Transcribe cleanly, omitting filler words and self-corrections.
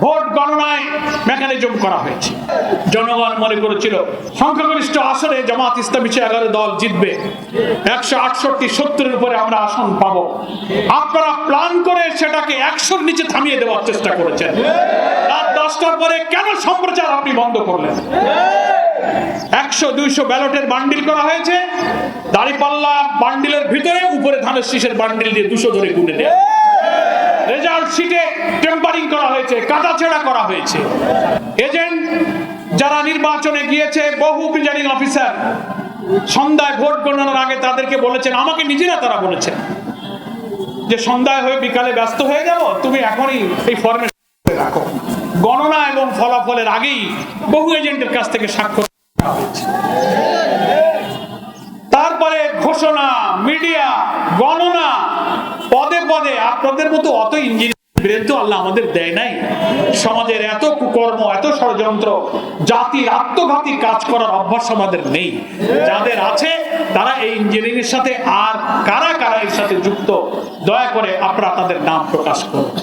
Vote গণনায় mechanism করা হয়েছে। জনগণ মনে করেছিল সংখ্যাগরিষ্ঠ আসনে জামাত ইসলামী 11 দল জিতবে, 168-70-এর উপরে আমরা আসন পাবো। আপনারা প্ল্যান করে সেটাকে 100-র নিচে থামিয়ে দেওয়ার চেষ্টা করেছেন। রাত 10টার পরে কেন সম্প্রচার আপনি বন্ধ করলেন? 100-200 ব্যালটের বান্ডিল করা হয়েছে, দাঁড়িপাল্লা বান্ডিলের ভিতরে, উপরে ধানের শীষের বান্ডিল দিয়ে 200 ধরে গুনে দেয়। রেজাল্ট শিটে টেম্পারিং করা হয়েছে, কাটাছেঁড়া করা হয়েছে। এজেন্ট যারা নির্বাচনে গিয়েছে, বহু প্রিজাইডিং অফিসার সন্ধ্যায় ভোট গণনার আগে তাদেরকে বলেছেন, আমাকে নিজেরা তারা বলেছেন যে সন্ধ্যায় হয়ে বিকালে ব্যস্ত হয়ে যাব, তুমি এখনই এই ফর্মে রাখো। গণনা এবং ফলাফলের আগেই বহু এজেন্টের কাছ থেকে স্বাক্ষর করা হয়েছে। তারপরে ঘোষণা, মিডিয়া, গণনা, পদে পদে আপনাদের মতো অত ইঞ্জিনিয়ার তো আল্লাহ আমাদের দেয় নাই। সমাজের এত কুকর্ম, এত ষড়যন্ত্র, জাতির আত্মঘাতী কাজ করার অভ্যাস আমাদের নেই। যাদের আছে তারা এই ইঞ্জিনিয়ারিং এর সাথে আর কারা কারা এর সাথে যুক্ত, দয়া করে আপনারা তাদের নাম প্রকাশ করুন।